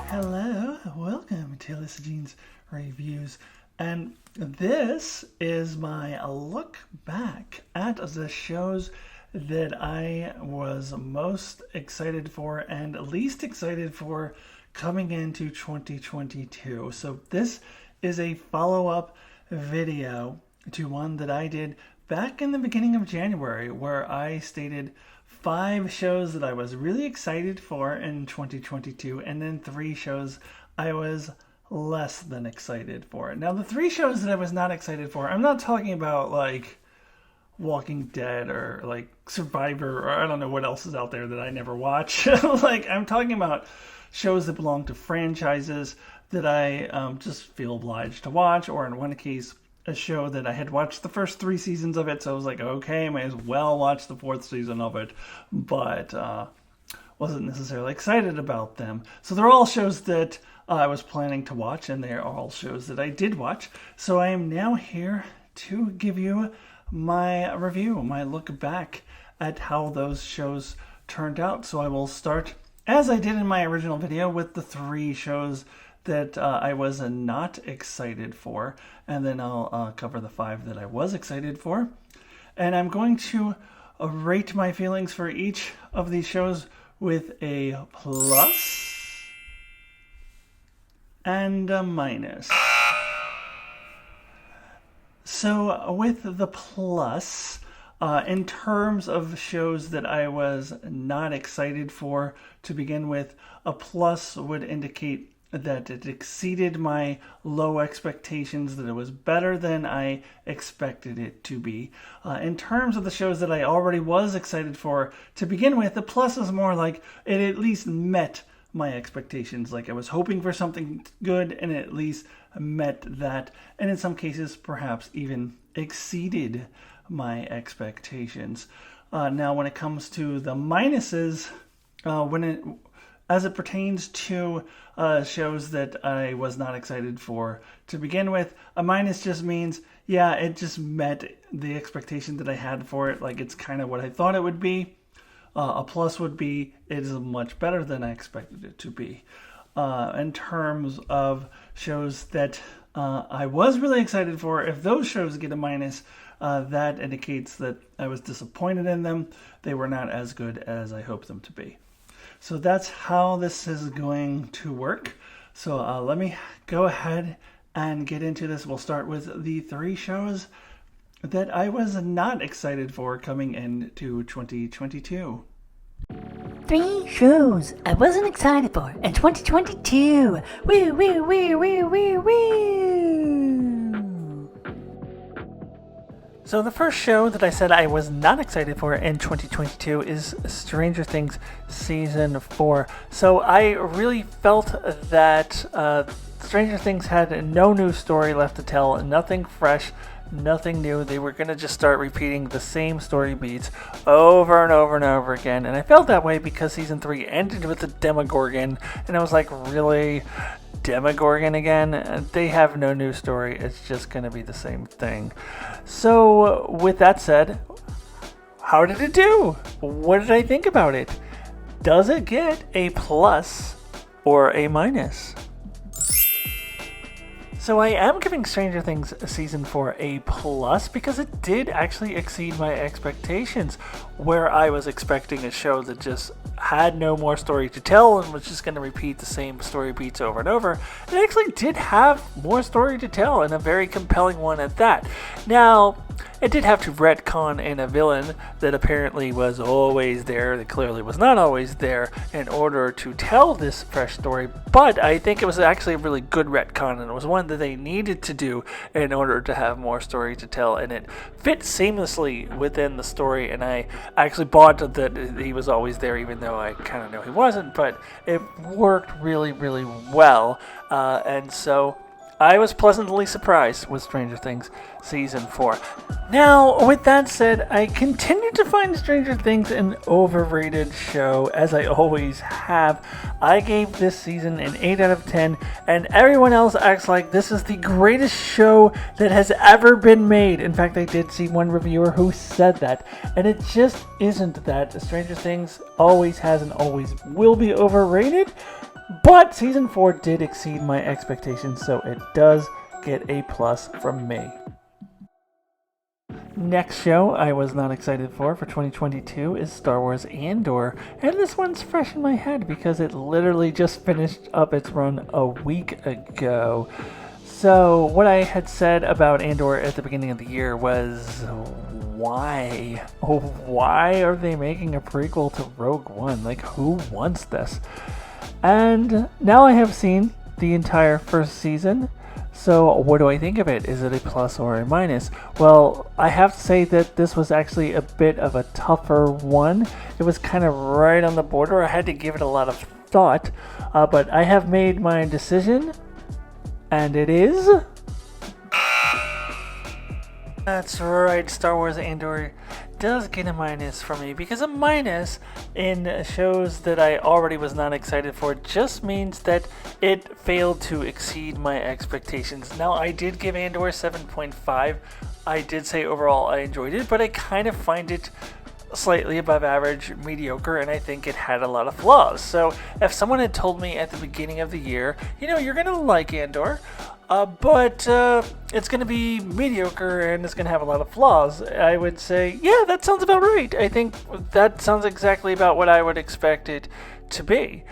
Hello, welcome to Alyssa Jean's Reviews, and this is my look back at the shows that I was most excited for and least excited for coming into 2022. So this is a follow-up video to one that I did back in the beginning of January, where I stated 5 shows that I was really excited for in 2022, and then 3 shows I was less than excited for. Now, the 3 shows that I was not excited for, I'm not talking about like Walking Dead or like Survivor, or I don't know what else is out there that I never watch. Like, I'm talking about shows that belong to franchises that I just feel obliged to watch, or in one case, a show that I had watched the first 3 seasons of it, so I was like, okay, I might as well watch the 4th season of it, but wasn't necessarily excited about them. So they're all shows that I was planning to watch, and they're all shows that I did watch. So I am now here to give you my review, my look back at how those shows turned out. So I will start, as I did in my original video, with the 3 shows that I was not excited for, and then I'll cover the 5 that I was excited for. And I'm going to rate my feelings for each of these shows with a plus and a minus. So with the plus, in terms of shows that I was not excited for to begin with, a plus would indicate that it exceeded my low expectations, that it was better than I expected it to be. In terms of the shows that I already was excited for to begin with, the plus is more like it at least met my expectations. Like, I was hoping for something good, and it at least met that, and in some cases perhaps even exceeded my expectations. Now, when it comes to the minuses, as it pertains to shows that I was not excited for to begin with, a minus just means, yeah, it just met the expectation that I had for it. Like, it's kind of what I thought it would be. A plus would be, it is much better than I expected it to be. In terms of shows that I was really excited for, if those shows get a minus, that indicates that I was disappointed in them. They were not as good as I hoped them to be. So that's how this is going to work. So let me go ahead and get into this. We'll start with the 3 shows that I was not excited for coming into 2022. 3 shows I wasn't excited for in 2022. Woo, woo, woo, woo, woo, woo. So the first show that I said I was not excited for in 2022 is Stranger Things Season 4. So I really felt that Stranger Things had no new story left to tell, nothing fresh, nothing new. They were going to just start repeating the same story beats over and over and over again. And I felt that way because Season 3 ended with the Demogorgon, and I was like, really? Demogorgon again? They have no new story. It's just going to be the same thing. So with that said, how did it do? What did I think about it? Does it get a plus or a minus? So I am giving Stranger Things Season 4 a plus because it did actually exceed my expectations, where I was expecting a show that just had no more story to tell and was just going to repeat the same story beats over and over. It actually did have more story to tell, and a very compelling one at that. Now, it did have to retcon in a villain that apparently was always there, that clearly was not always there, in order to tell this fresh story, but I think it was actually a really good retcon, and it was one that they needed to do in order to have more story to tell, and it fit seamlessly within the story, and I actually bought that he was always there, even though I kind of know he wasn't, but it worked really, really well, and so I was pleasantly surprised with Stranger Things Season 4. Now, with that said, I continue to find Stranger Things an overrated show, as I always have. I gave this season an 8 out of 10, and everyone else acts like this is the greatest show that has ever been made. In fact, I did see one reviewer who said that, and it just isn't that. Stranger Things always has and always will be overrated. But Season 4 did exceed my expectations, so it does get a plus from me. Next show I was not excited for 2022 is Star Wars ANDOR, and this one's fresh in my head because it literally just finished up its run a week ago. So what I had said about ANDOR at the beginning of the year was, why? Why are they making a prequel to Rogue One? Like, who wants this? And now I have seen the entire first season, so what do I think of it? Is it a plus or a minus? Well, I have to say that this was actually a bit of a tougher one. It was kind of right on the border. I had to give it a lot of thought, but I have made my decision, and it is... That's right, Star Wars ANDOR does get a minus for me, because a minus in shows that I already was not excited for just means that it failed to exceed my expectations. Now, I did give ANDOR 7.5. I did say overall I enjoyed it, but I kind of find it slightly above average, mediocre, and I think it had a lot of flaws. So if someone had told me at the beginning of the year, you're going to like ANDOR, but it's going to be mediocre and it's going to have a lot of flaws, I would say, yeah, that sounds about right. I think that sounds exactly about what I would expect it to be.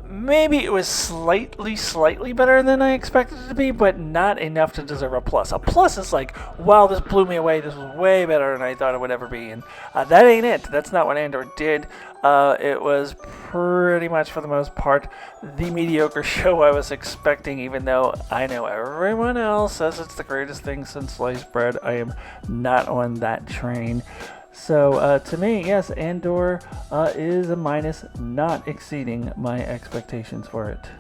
Maybe it was slightly better than I expected it to be, but not enough to deserve a plus. A plus is like, wow, this blew me away. This was way better than I thought it would ever be. And that ain't it. That's not what ANDOR did. It was pretty much, for the most part, the mediocre show I was expecting, even though I know everyone else says it's the greatest thing since sliced bread. I am not on that train. So, to me, yes, ANDOR is a minus, not exceeding my expectations for it.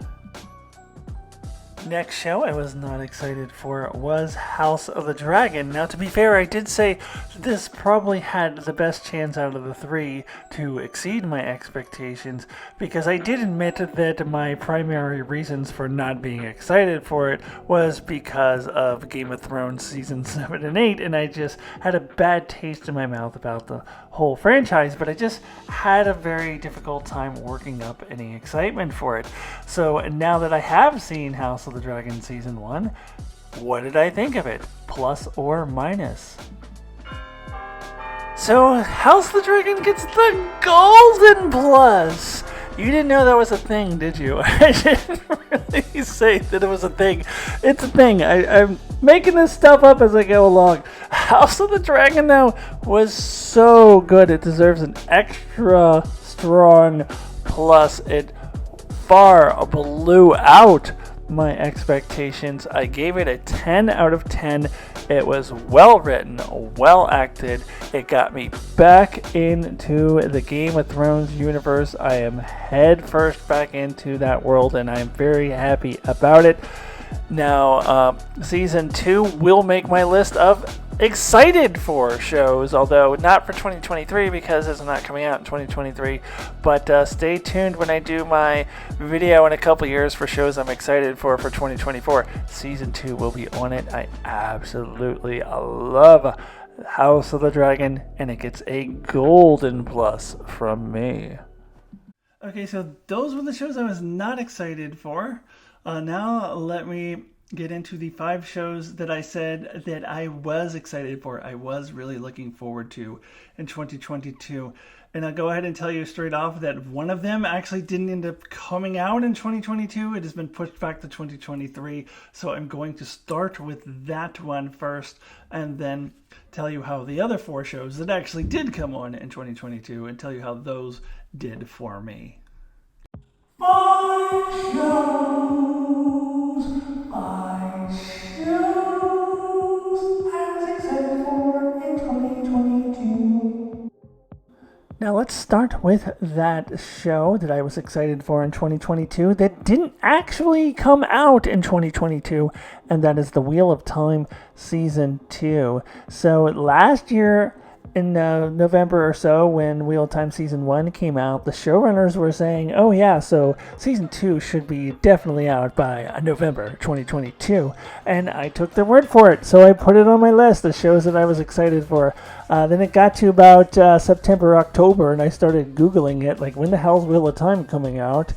Next show I was not excited for was House of the Dragon. Now, to be fair, I did say this probably had the best chance out of the three to exceed my expectations, because I did admit that my primary reasons for not being excited for it was because of Game of Thrones Season 7 and 8, and I just had a bad taste in my mouth about the whole franchise, but I just had a very difficult time working up any excitement for it. So now that I have seen House of the Dragon Season 1, what did I think of it? Plus or minus? So House of the Dragon gets the golden plus! You didn't know that was a thing, did you? I didn't really say that it was a thing. It's a thing. I'm making this stuff up as I go along. House of the Dragon, though, was so good. It deserves an extra strong plus. It far blew out my expectations. I gave it a 10 out of 10. It was well written, well acted. It got me back into the Game of Thrones universe. I am head first back into that world, and I'm very happy about it. Now, Season 2 will make my list of excited for shows, although not for 2023 because it's not coming out in 2023. But stay tuned when I do my video in a couple years for shows I'm excited for 2024. Season 2 will be on it. I absolutely love House of the Dragon, and it gets a golden plus from me. Okay, so those were the shows I was not excited for. Now let me get into the 5 shows that I said that I was excited for. I was really looking forward to in 2022. And I'll go ahead and tell you straight off that one of them actually didn't end up coming out in 2022. It has been pushed back to 2023. So I'm going to start with that one first and then tell you how the other 4 shows that actually did come on in 2022 and tell you how those did for me. 5 shows I was excited for in 2022. Now let's start with that show that I was excited for in 2022 that didn't actually come out in 2022, and that is The Wheel of Time Season 2. So last year in November or so, when Wheel of Time Season 1 came out, the showrunners were saying, oh yeah, so Season 2 should be definitely out by November 2022. And I took their word for it, so I put it on my list, the shows that I was excited for. Then it got to about September, October, and I started Googling it, like, when the hell's Wheel of Time coming out?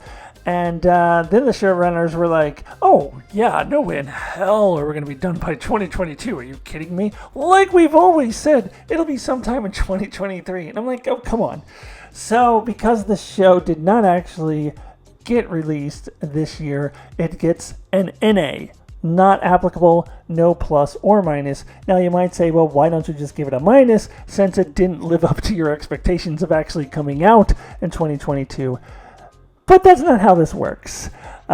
And then the showrunners were like, oh, yeah, no way in hell are we going to be done by 2022. Are you kidding me? Like we've always said, it'll be sometime in 2023. And I'm like, oh, come on. So because the show did not actually get released this year, it gets an NA. Not applicable, no plus or minus. Now you might say, well, why don't you just give it a minus since it didn't live up to your expectations of actually coming out in 2022? But that's not how this works.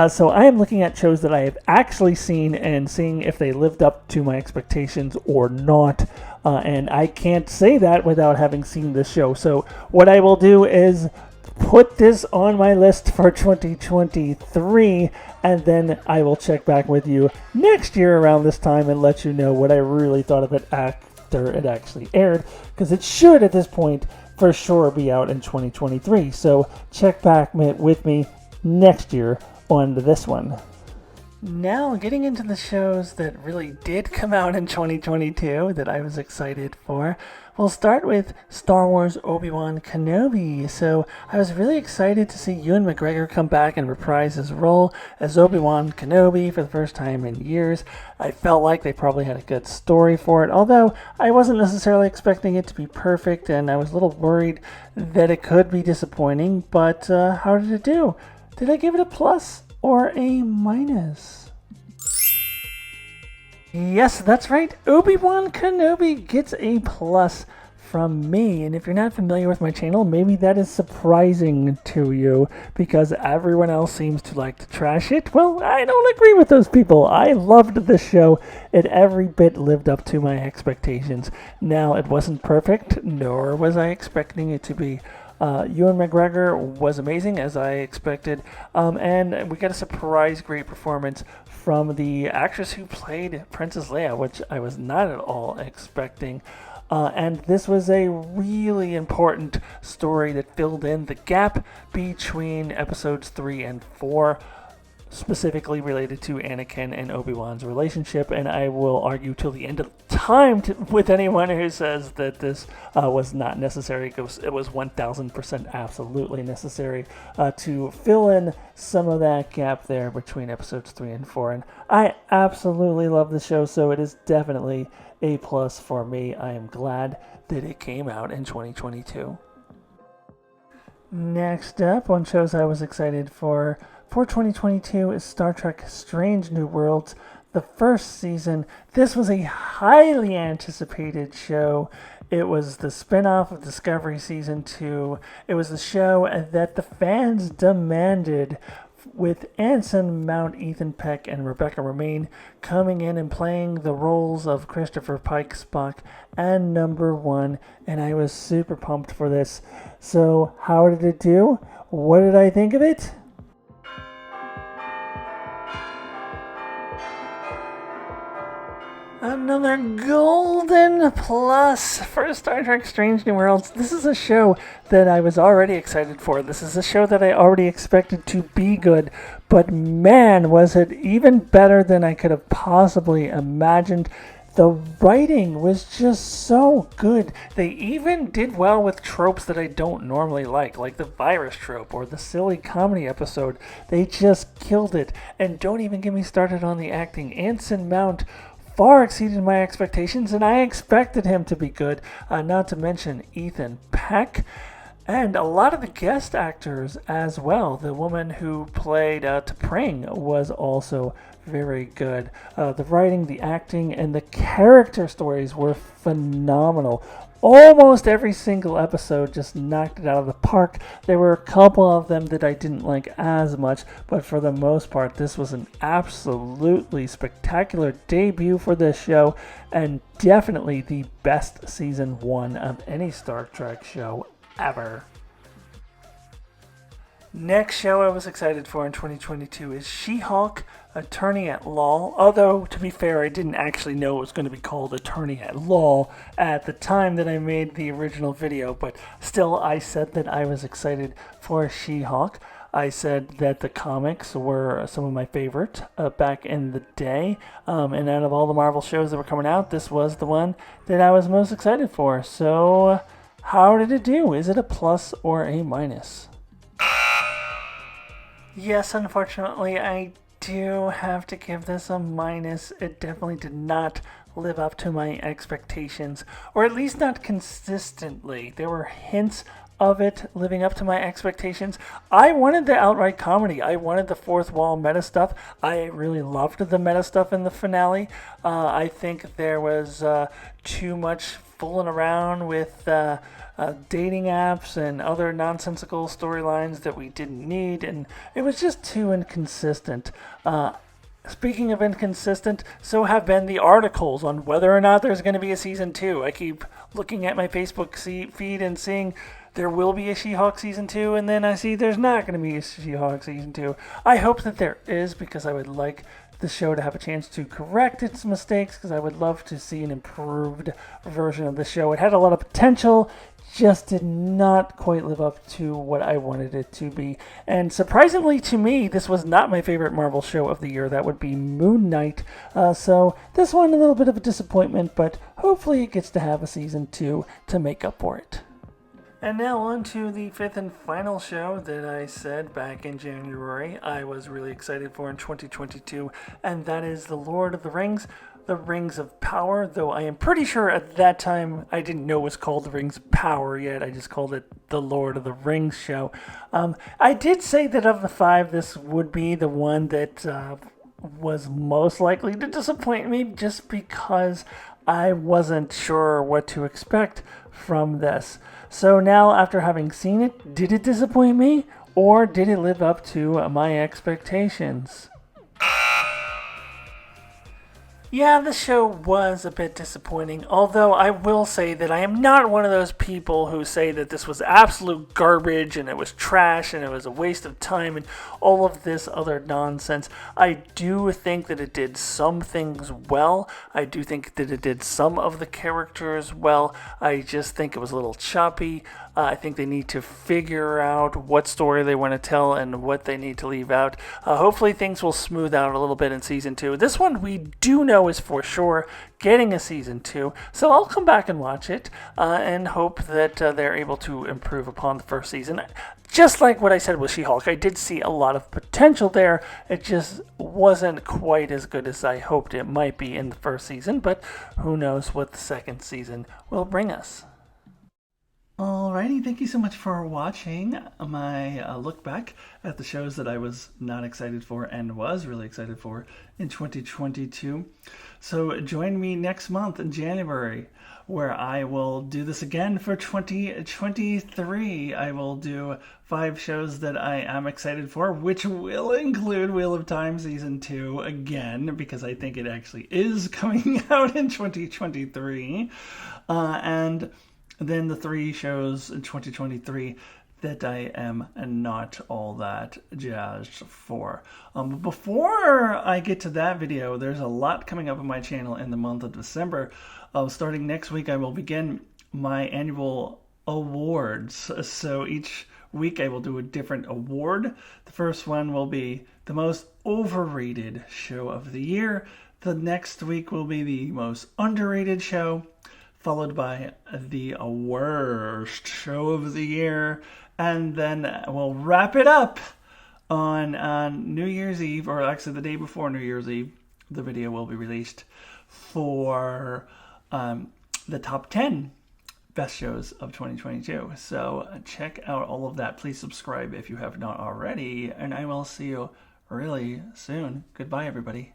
So I am looking at shows that I have actually seen and seeing if they lived up to my expectations or not. And I can't say that without having seen this show. So what I will do is put this on my list for 2023, and then I will check back with you next year around this time and let you know what I really thought of it after it actually aired, because it should at this point for sure be out in 2023. So check back with me next year on this one. Now, getting into the shows that really did come out in 2022 that I was excited for, we'll start with Star Wars Obi-Wan Kenobi. So I was really excited to see Ewan McGregor come back and reprise his role as Obi-Wan Kenobi for the first time in years. I felt like they probably had a good story for it, although I wasn't necessarily expecting it to be perfect, and I was a little worried that it could be disappointing. But how did it do? Did I give it a plus or a minus? Yes, that's right. Obi-Wan Kenobi gets a plus from me. And if you're not familiar with my channel, maybe that is surprising to you because everyone else seems to like to trash it. Well, I don't agree with those people. I loved this show. It every bit lived up to my expectations. Now, it wasn't perfect, nor was I expecting it to be. Ewan McGregor was amazing, as I expected, and we got a surprise great performance from the actress who played Princess Leia, which I was not at all expecting. And this was a really important story that filled in the gap between episodes 3 and 4, specifically related to Anakin and Obi-Wan's relationship, and I will argue till the end of time with anyone who says that this was not necessary, because it was 1000% absolutely necessary to fill in some of that gap there between episodes 3 and 4, and I absolutely love the show, so it is definitely a plus for me. I am glad that it came out in 2022. Next up on shows I was excited for 2022 is Star Trek Strange New Worlds, the first season. This was a highly anticipated show. It was the spin-off of Discovery Season 2. It was the show that the fans demanded, with Anson Mount, Ethan Peck, and Rebecca Romijn coming in and playing the roles of Christopher Pike, Spock, and Number One, and I was super pumped for this. So how did it do? What did I think of it? Another golden plus for Star Trek Strange New Worlds. This is a show that I was already excited for. This is a show that I already expected to be good. But man, was it even better than I could have possibly imagined. The writing was just so good. They even did well with tropes that I don't normally like the virus trope or the silly comedy episode. They just killed it. And don't even get me started on the acting. Anson Mount far exceeded my expectations, and I expected him to be good, not to mention Ethan Peck, and a lot of the guest actors as well. The woman who played T'Pring was also very good. The writing, the acting, and the character stories were phenomenal. Almost every single episode just knocked it out of the park. There were a couple of them that I didn't like as much, but for the most part, this was an absolutely spectacular debut for this show, and definitely the best season 1 of any Star Trek show ever. Next show I was excited for in 2022 is She-Hulk, Attorney at Law. Although, to be fair, I didn't actually know it was going to be called Attorney at Law at the time that I made the original video, but still I said that I was excited for She-Hulk. I said that the comics were some of my favorite back in the day, and out of all the Marvel shows that were coming out, this was the one that I was most excited for. So, how did it do? Is it a plus or a minus? Yes, unfortunately, I do have to give this a minus. It definitely did not live up to my expectations, or at least not consistently. There were hints of it living up to my expectations. I wanted the outright comedy. I wanted the fourth wall meta stuff. I really loved the meta stuff in the finale. I think there was too much fooling around with dating apps and other nonsensical storylines that we didn't need, and it was just too inconsistent. Speaking of inconsistent, so have been the articles on whether or not there's going to be a season 2. I keep looking at my Facebook feed and seeing there will be a She-Hulk season 2, and then I see there's not going to be a She-Hulk season 2. I hope that there is, because I would like the show to have a chance to correct its mistakes, because I would love to see an improved version of the show. It had a lot of potential, just did not quite live up to what I wanted it to be. And surprisingly to me, this was not my favorite Marvel show of the year. That would be Moon Knight. So this one, a little bit of a disappointment, but hopefully it gets to have a season 2 to make up for it. And now on to the fifth and final show that I said back in January I was really excited for in 2022, and that is The Lord of the Rings, The Rings of Power, though I am pretty sure at that time I didn't know it was called The Rings of Power yet. I just called it The Lord of the Rings show. I did say that of the 5, this would be the one that was most likely to disappoint me, just because I wasn't sure what to expect from this. So now, after having seen it, did it disappoint me, or did it live up to my expectations? Yeah, the show was a bit disappointing, although I will say that I am not one of those people who say that this was absolute garbage and it was trash and it was a waste of time and all of this other nonsense. I do think that it did some things well. I do think that it did some of the characters well. I just think it was a little choppy. I think they need to figure out what story they want to tell and what they need to leave out. Hopefully things will smooth out a little bit in season 2. This one we do know is for sure getting a season 2, so I'll come back and watch it and hope that they're able to improve upon the first season. Just like what I said with She-Hulk, I did see a lot of potential there. It just wasn't quite as good as I hoped it might be in the first season, but who knows what the second season will bring us. Alrighty, thank you so much for watching my look back at the shows that I was not excited for and was really excited for in 2022. So join me next month in January, where I will do this again for 2023. I will do 5 shows that I am excited for, which will include Wheel of Time Season 2 again, because I think it actually is coming out in 2023. And then the 3 shows in 2023 that I am not all that jazzed for. Before I get to that video, there's a lot coming up on my channel in the month of December. Starting next week, I will begin my annual awards. So each week I will do a different award. The first one will be the most overrated show of the year. The next week will be the most underrated show, followed by the worst show of the year, and then we'll wrap it up on New Year's Eve, or actually the day before New Year's Eve. The video will be released for the top 10 best shows of 2022. So check out all of that. Please subscribe if you have not already, and I will see you really soon. Goodbye, everybody.